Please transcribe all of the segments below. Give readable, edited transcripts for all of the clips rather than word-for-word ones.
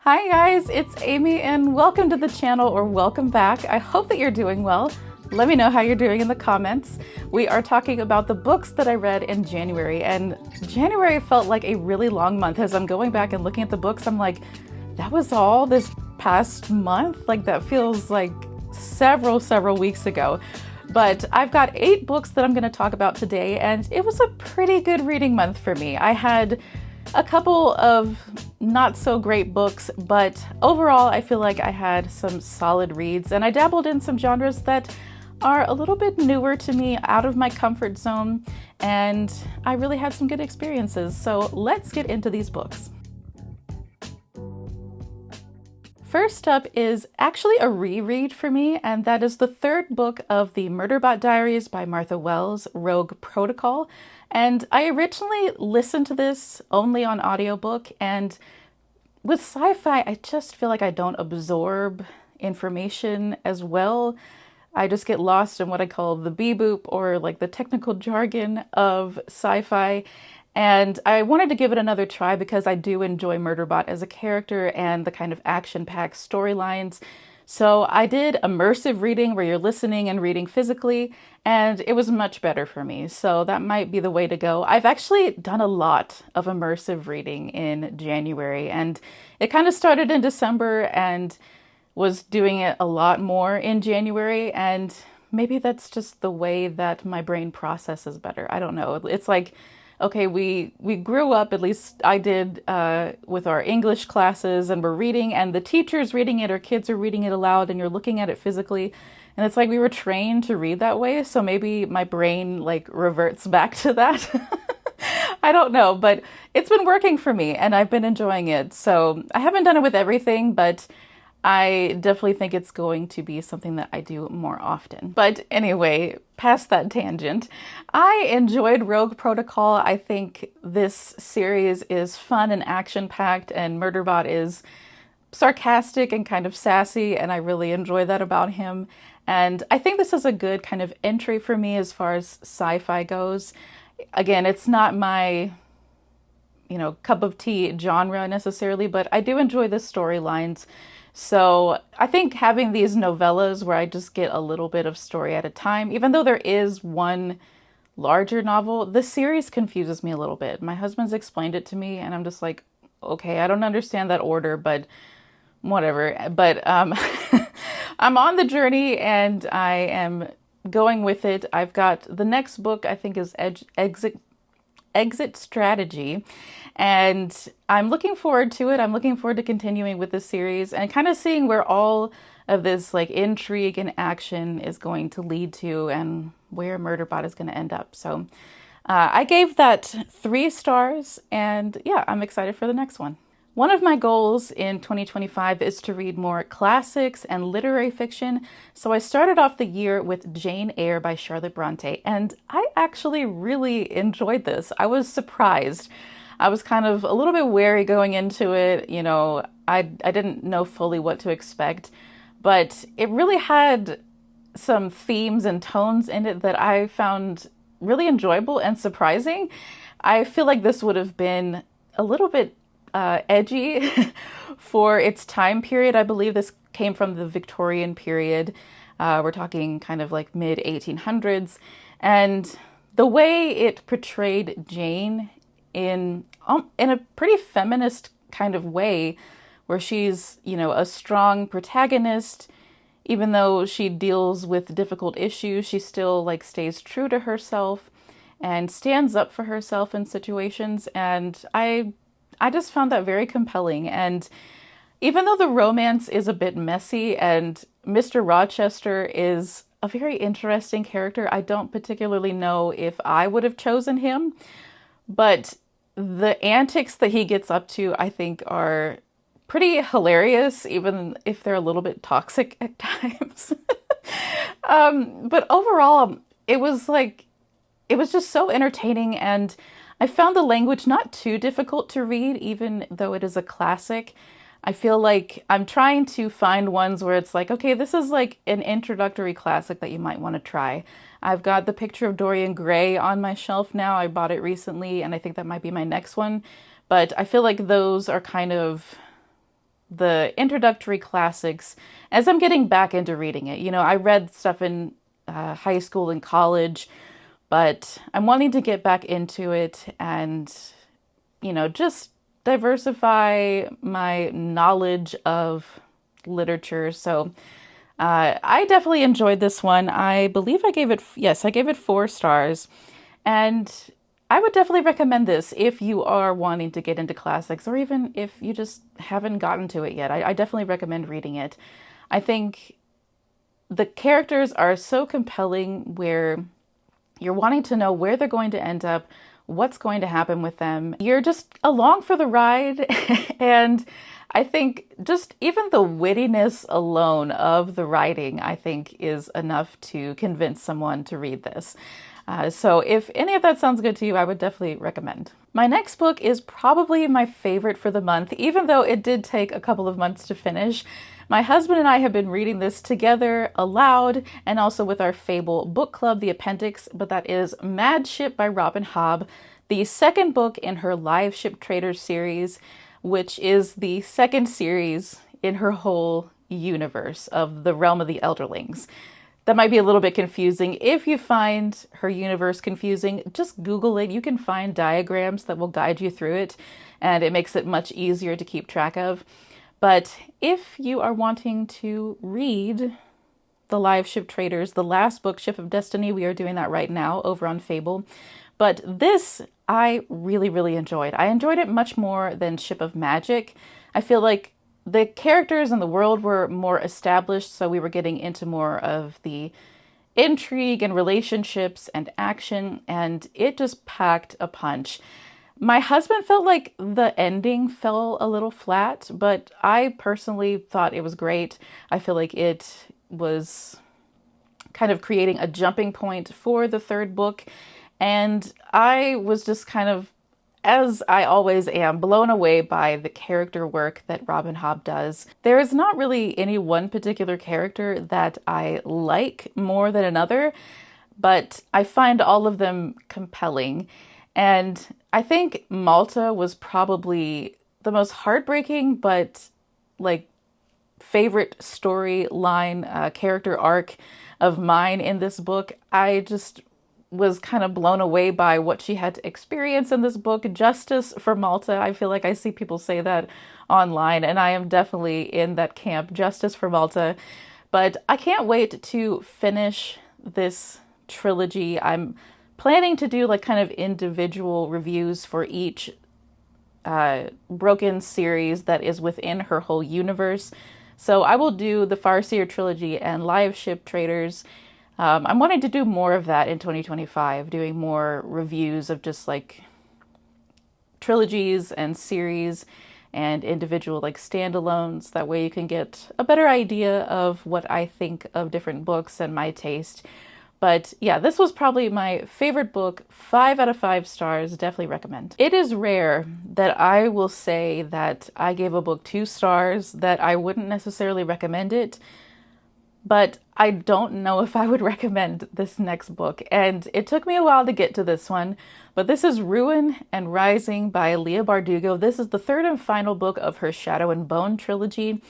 Hi guys, it's Amy and welcome to the channel, or welcome back. I hope that you're doing well. Let me know how you're doing in the comments. We are talking about the books that I read in January, and January felt like a really long month. As I'm going back and looking at the books, I'm like, that was all this past month? Like that feels like several weeks ago. But I've got 8 books that I'm going to talk about today, and it was a pretty good reading month for me. I had a couple of not so great books, but overall I feel like I had some solid reads, and I dabbled in some genres that are a little bit newer to me, out of my comfort zone, and I really had some good experiences. So let's get into these books. First up is actually a reread for me, and that is the 3rd book of the Murderbot Diaries by Martha Wells, Rogue Protocol. And I originally listened to this only on audiobook, and with sci-fi, I just feel like I don't absorb information as well. I just get lost in what I call the beboop, or like the technical jargon of sci-fi. And I wanted to give it another try because I do enjoy Murderbot as a character and the kind of action-packed storylines. So I did immersive reading where you're listening and reading physically, and it was much better for me. So that might be the way to go. I've actually done a lot of immersive reading in January, and it kind of started in December and was doing it a lot more in January. And maybe that's just the way that my brain processes better. I don't know. It's like, okay, we grew up, at least I did, with our English classes, and we're reading, and the teacher's reading it, or kids are reading it aloud, and you're looking at it physically. And it's like we were trained to read that way, so maybe my brain like reverts back to that. I don't know, but it's been working for me, and I've been enjoying it. So I haven't done it with everything, but I definitely think it's going to be something that I do more often. But anyway, past that tangent, I enjoyed Rogue Protocol. I think this series is fun and action-packed, and Murderbot is sarcastic and kind of sassy, and I really enjoy that about him. And I think this is a good kind of entry for me as far as sci-fi goes. Again, it's not my cup of tea genre necessarily, but I do enjoy the storylines. So I think having these novellas where I just get a little bit of story at a time, even though there is one larger novel, the series confuses me a little bit. My husband's explained it to me, and I'm just like, okay, I don't understand that order, but whatever. But I'm on the journey, and I am going with it. I've got the next book, I think, is Exit Strategy, and I'm looking forward to it. I'm looking forward to continuing with this series and kind of seeing where all of this like intrigue and action is going to lead to, and where Murderbot is going to end up. So I gave that 3 stars, and yeah, I'm excited for the next one. One of my goals in 2025 is to read more classics and literary fiction, so I started off the year with Jane Eyre by Charlotte Brontë, and I actually really enjoyed this. I was surprised. I was kind of a little bit wary going into it. I didn't know fully what to expect, but it really had some themes and tones in it that I found really enjoyable and surprising. I feel like this would have been a little bit edgy for its time period. I believe this came from the Victorian period. We're talking kind of like mid 1800s, and the way it portrayed Jane in a pretty feminist kind of way, where she's a strong protagonist. Even though she deals with difficult issues, she still like stays true to herself and stands up for herself in situations, and I just found that very compelling. And even though the romance is a bit messy and Mr. Rochester is a very interesting character, I don't particularly know if I would have chosen him, but the antics that he gets up to, I think, are pretty hilarious, even if they're a little bit toxic at times. But overall, it was just so entertaining, and I found the language not too difficult to read, even though it is a classic. I feel like I'm trying to find ones where it's like, okay, this is like an introductory classic that you might want to try. I've got The Picture of Dorian Gray on my shelf now. I bought it recently, and I think that might be my next one. But I feel like those are kind of the introductory classics as I'm getting back into reading it. You know, I read stuff in high school and college, but I'm wanting to get back into it and, you know, just diversify my knowledge of literature. So I definitely enjoyed this one. I believe I gave it, yes, I gave it 4 stars. And I would definitely recommend this if you are wanting to get into classics, or even if you just haven't gotten to it yet. I definitely recommend reading it. I think the characters are so compelling where you're wanting to know where they're going to end up, what's going to happen with them. You're just along for the ride. And I think just even the wittiness alone of the writing, I think, is enough to convince someone to read this. So if any of that sounds good to you, I would definitely recommend. My next book is probably my favorite for the month, even though it did take a couple of months to finish. My husband and I have been reading this together aloud and also with our Fable book club, The Appendix, but that is Mad Ship by Robin Hobb, the second book in her Live Ship Traders series, which is the second series in her whole universe of the Realm of the Elderlings. That might be a little bit confusing. If you find her universe confusing, just Google it. You can find diagrams that will guide you through it, and it makes it much easier to keep track of. But if you are wanting to read the Live Ship Traders, the last book, Ship of Destiny, we are doing that right now over on Fable. But this I really, really enjoyed. I enjoyed it much more than Ship of Magic. I feel like the characters in the world were more established, so we were getting into more of the intrigue and relationships and action, and it just packed a punch. My husband felt like the ending fell a little flat, but I personally thought it was great. I feel like it was kind of creating a jumping point for the third book, and I was just kind of, as I always am, blown away by the character work that Robin Hobb does. There is not really any one particular character that I like more than another, but I find all of them compelling. And I think Malta was probably the most heartbreaking, but like favorite storyline, character arc of mine in this book. I just was kind of blown away by what she had to experience in this book. Justice for Malta. I feel like I see people say that online, and I am definitely in that camp, justice for Malta. But I can't wait to finish this trilogy. I'm planning to do like kind of individual reviews for each broken series that is within her whole universe. So I will do the Farseer trilogy and Live Ship Traders. I'm wanting to do more of that in 2025, doing more reviews of just like trilogies and series and individual like standalones. That way you can get a better idea of what I think of different books and my taste. But yeah, this was probably my favorite book, 5 out of 5 stars, definitely recommend. It is rare that I will say that I gave a book 2 stars, that I wouldn't necessarily recommend it. But I don't know if I would recommend this next book, and it took me a while to get to this one, but this is Ruin and Rising by Leigh Bardugo. This is the third and final book of her Shadow and Bone trilogy,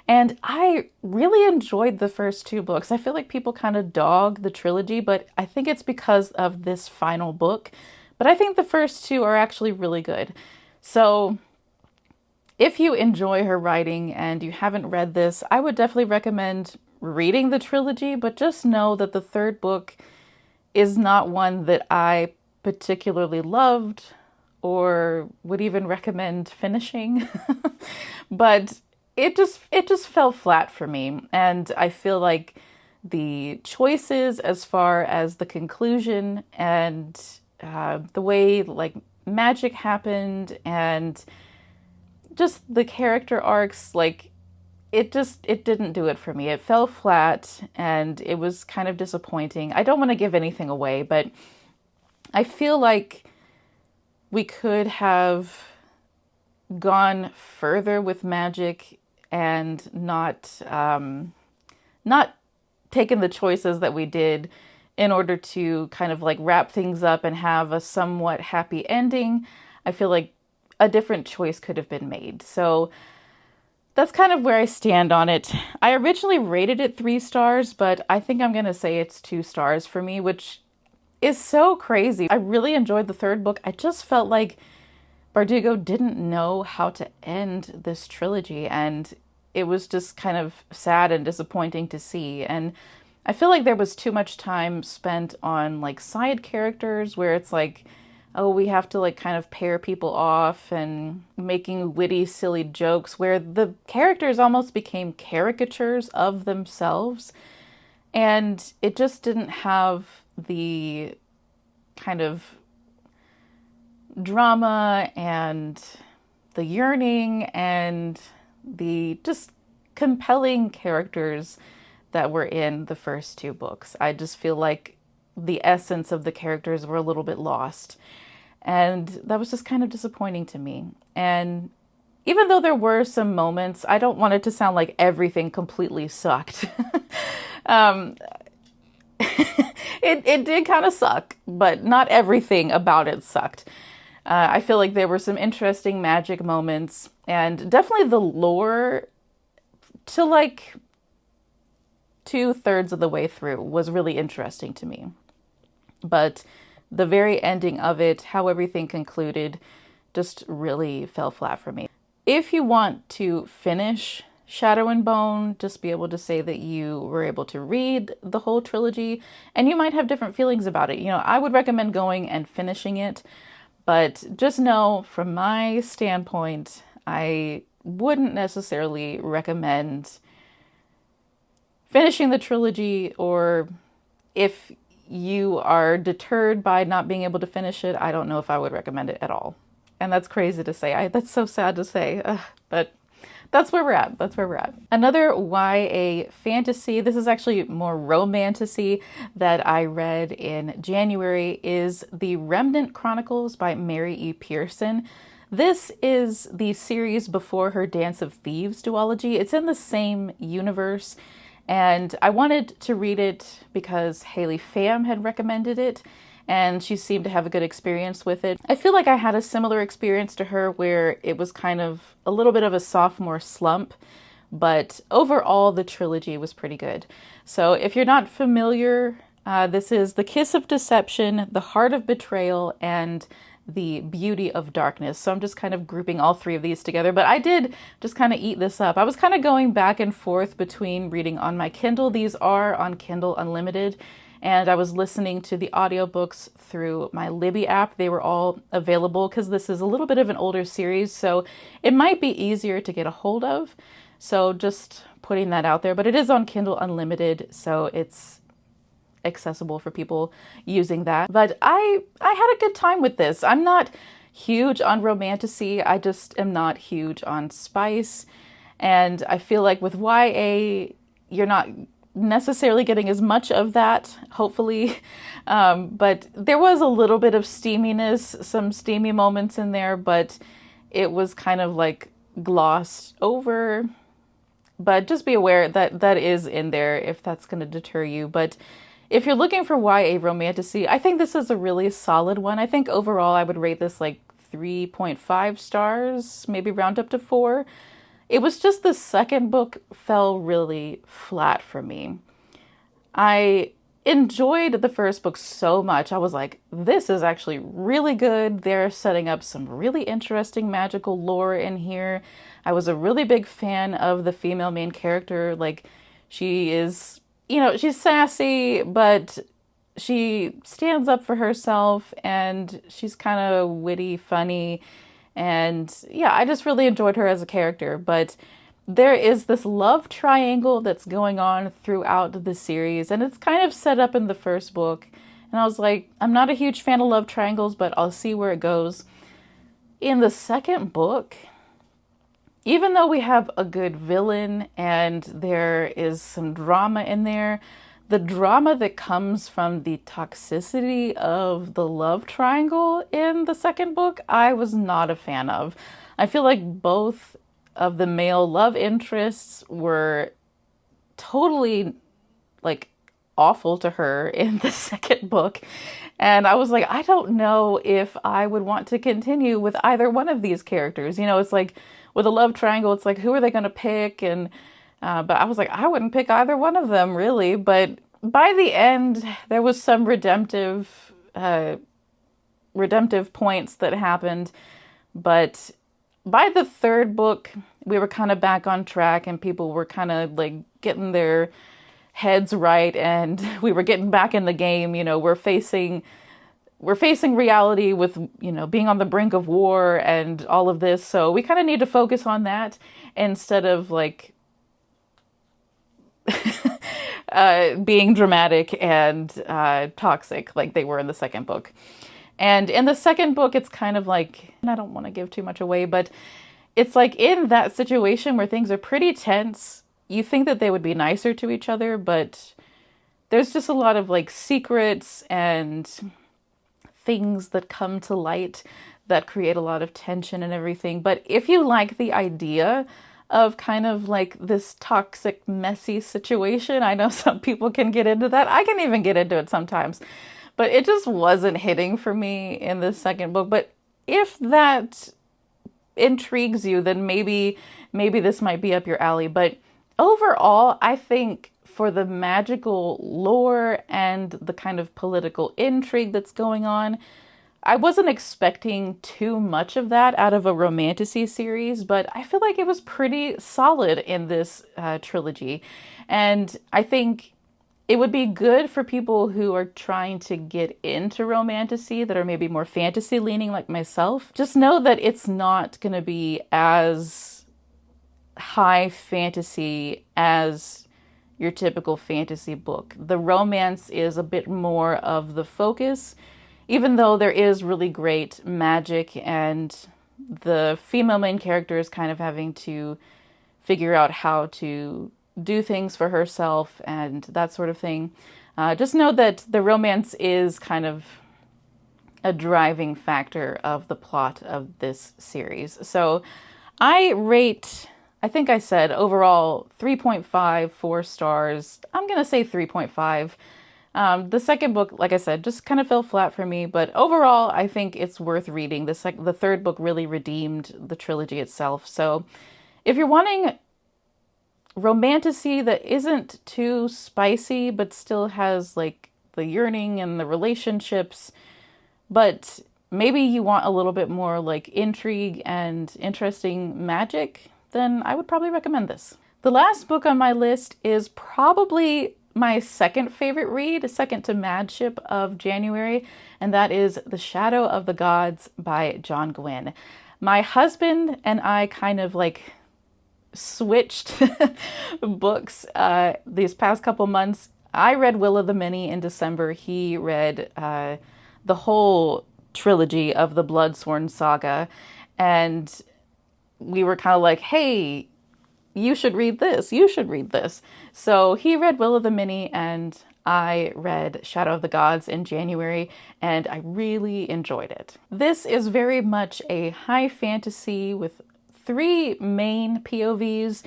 and I really enjoyed the first 2 books. I feel like people kind of dog the trilogy, but I think it's because of this final book. But I think the first 2 are actually really good. So if you enjoy her writing and you haven't read this, I would definitely recommend reading the trilogy, but just know that the third book is not one that I particularly loved or would even recommend finishing. But it just fell flat for me, and I feel like the choices as far as the conclusion and the way like magic happened and just the character arcs, like it didn't do it for me. It fell flat and it was kind of disappointing. I don't want to give anything away, but I feel like we could have gone further with magic and not taken the choices that we did in order to kind of like wrap things up and have a somewhat happy ending. I feel like a different choice could have been made. So that's kind of where I stand on it. I originally rated it 3 stars, but I think I'm going to say it's 2 stars for me, which is so crazy. I really enjoyed the third book. I just felt like Bardugo didn't know how to end this trilogy, and it was just kind of sad and disappointing to see. And I feel like there was too much time spent on like side characters where it's like, oh, we have to like kind of pair people off and making witty, silly jokes where the characters almost became caricatures of themselves. And it just didn't have the kind of drama and the yearning and the just compelling characters that were in the first 2 books. I just feel like the essence of the characters were a little bit lost. And that was just kind of disappointing to me. And even though there were some moments, I don't want it to sound like everything completely sucked. It did kind of suck, but not everything about it sucked. I feel like there were some interesting magic moments, and definitely the lore to like 2/3 of the way through was really interesting to me. But the very ending of it, how everything concluded, just really fell flat for me. If you want to finish Shadow and Bone, just be able to say that you were able to read the whole trilogy, and you might have different feelings about it. You know, I would recommend going and finishing it, but just know from my standpoint, I wouldn't necessarily recommend finishing the trilogy, or if you are deterred by not being able to finish it, I don't know if I would recommend it at all. And that's crazy to say. That's so sad to say, but that's where we're at. That's where we're at. Another YA fantasy, this is actually more romantasy, that I read in January is the Remnant Chronicles by Mary E. Pearson. This is the series before her Dance of Thieves duology. It's in the same universe, and I wanted to read it because Haley Pham had recommended it, and she seemed to have a good experience with it. I feel like I had a similar experience to her where it was kind of a little bit of a sophomore slump, but overall the trilogy was pretty good. So if you're not familiar, this is The Kiss of Deception, The Heart of Betrayal, and The Beauty of Darkness. So I'm just kind of grouping all 3 of these together, but I did just kind of eat this up. I was kind of going back and forth between reading on my Kindle. These are on Kindle Unlimited, and I was listening to the audiobooks through my Libby app. They were all available because this is a little bit of an older series, so it might be easier to get a hold of. So just putting that out there, but it is on Kindle Unlimited, so it's accessible for people using that. But I had a good time with this. I'm not huge on romantasy. I just am not huge on spice. And I feel like with YA, you're not necessarily getting as much of that, hopefully. But there was a little bit of steaminess, some steamy moments in there, but it was kind of like glossed over. But just be aware that that is in there if that's going to deter you. But if you're looking for YA romantasy, I think this is a really solid one. I think overall I would rate this like 3.5 stars, maybe round up to 4. It was just the second book fell really flat for me. I enjoyed the first book so much. I was like, this is actually really good. They're setting up some really interesting magical lore in here. I was a really big fan of the female main character. Like, she is, you know, she's sassy, but she stands up for herself, and she's kind of witty, funny. And yeah, I just really enjoyed her as a character. But there is this love triangle that's going on throughout the series, and it's kind of set up in the first book. And I was like, I'm not a huge fan of love triangles, but I'll see where it goes. In the second book, even though we have a good villain and there is some drama in there, the drama that comes from the toxicity of the love triangle in the second book, I was not a fan of. I feel like both of the male love interests were totally like awful to her in the second book. And I was like, I don't know if I would want to continue with either one of these characters. You know, it's like, with a love triangle, it's like, who are they going to pick? And but I was like, I wouldn't pick either one of them really. But by the end, there was some redemptive points that happened. But by the third book, we were kind of back on track, and people were kind of like getting their heads right, and we were getting back in the game. We're facing reality with, being on the brink of war and all of this. So we kind of need to focus on that instead of like being dramatic and toxic like they were in the second book. And in the second book, it's kind of like, and I don't want to give too much away, but it's like in that situation where things are pretty tense, you think that they would be nicer to each other, but there's just a lot of like secrets and things that come to light that create a lot of tension and everything. But if you like the idea of kind of like this toxic, messy situation, I know some people can get into that. I can even get into it sometimes. But it just wasn't hitting for me in the second book. But if that intrigues you, then maybe this might be up your alley. But overall, I think for the magical lore and the kind of political intrigue that's going on, I wasn't expecting too much of that out of a Romantasy series, but I feel like it was pretty solid in this trilogy. And I think it would be good for people who are trying to get into Romantasy that are maybe more fantasy leaning like myself. Just know that it's not going to be as high fantasy as your typical fantasy book. The romance is a bit more of the focus, even though there is really great magic and the female main character is kind of having to figure out how to do things for herself and that sort of thing. Just know that the romance is kind of a driving factor of the plot of this series. So I rate, I think I said overall 3.5, 4 stars. I'm going to say 3.5. The second book, like I said, just kind of fell flat for me, but overall, I think it's worth reading. The third book really redeemed the trilogy itself. So if you're wanting Romantasy that isn't too spicy, but still has like the yearning and the relationships, but maybe you want a little bit more like intrigue and interesting magic, then I would probably recommend this. The last book on my list is probably my second favorite read, second to Madship of January, and that is The Shadow of the Gods by John Gwynne. My husband and I kind of like switched books these past couple months. I read Will of the Many in December. He read the whole trilogy of the Bloodsworn Saga, and we were kind of like, hey, you should read this, you should read this. So he read Will of the Many and I read Shadow of the Gods in January, and I really enjoyed it. This is very much a high fantasy with 3 main POVs,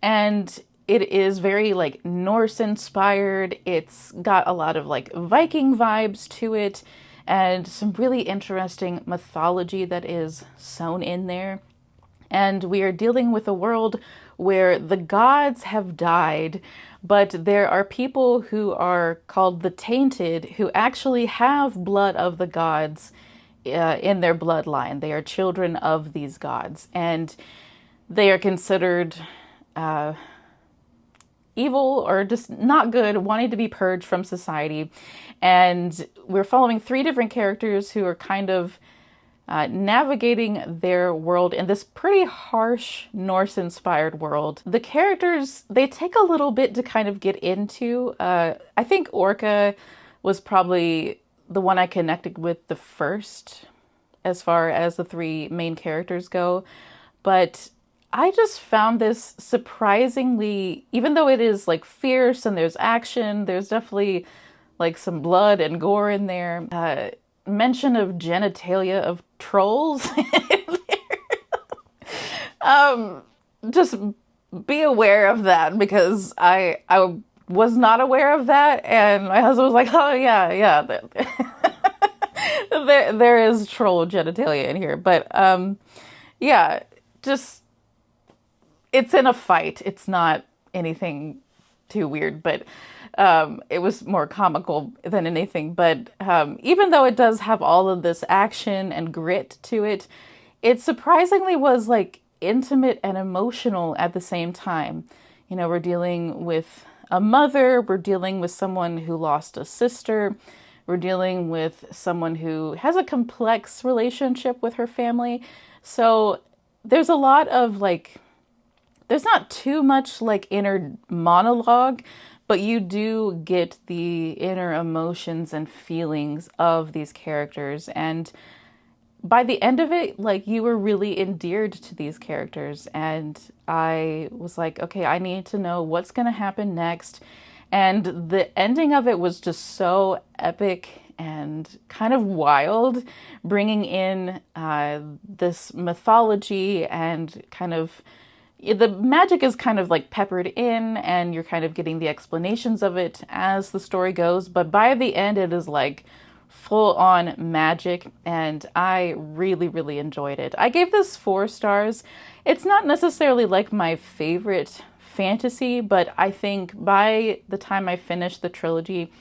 and it is very like Norse inspired. It's got a lot of like Viking vibes to it and some really interesting mythology that is sewn in there. And we are dealing with a world where the gods have died, but there are people who are called the Tainted who actually have blood of the gods in their bloodline. They are children of these gods, and they are considered evil or just not good, wanting to be purged from society. And we're following 3 different characters who are kind of navigating their world in this pretty harsh Norse-inspired world. The characters, they take a little bit to kind of get into. I think Orca was probably the one I connected with the first as far as the 3 main characters go. But I just found this surprisingly, even though it is like fierce and there's action, there's definitely like some blood and gore in there. Mention of genitalia of trolls in there. Just be aware of that, because I was not aware of that, and my husband was like, oh yeah, there is troll genitalia in here. But yeah, just it's in a fight. It's not anything too weird, but it was more comical than anything. But even though it does have all of this action and grit to it, it surprisingly was like intimate and emotional at the same time. You know, we're dealing with a mother, we're dealing with someone who lost a sister, we're dealing with someone who has a complex relationship with her family. So there's a lot of like, there's not too much like inner monologue, but you do get the inner emotions and feelings of these characters. And by the end of it, like, you were really endeared to these characters. And I was like, okay, I need to know what's going to happen next. And the ending of it was just so epic and kind of wild, bringing in this mythology and kind of the magic is kind of like peppered in, and you're kind of getting the explanations of it as the story goes. But by the end, it is like full on magic, and I really, really enjoyed it. I gave this 4 stars. It's not necessarily like my favorite fantasy, but I think by the time I finish the trilogy,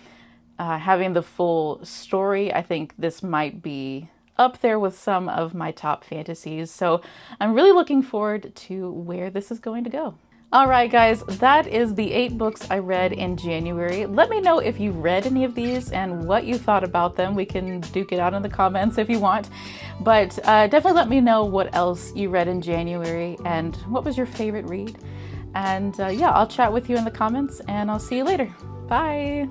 having the full story, I think this might be up there with some of my top fantasies. So I'm really looking forward to where this is going to go. All right, guys, that is the 8 books I read in January. Let me know if you read any of these and what you thought about them. We can duke it out in the comments if you want. But definitely let me know what else you read in January and what was your favorite read. And yeah, I'll chat with you in the comments, and I'll see you later. Bye.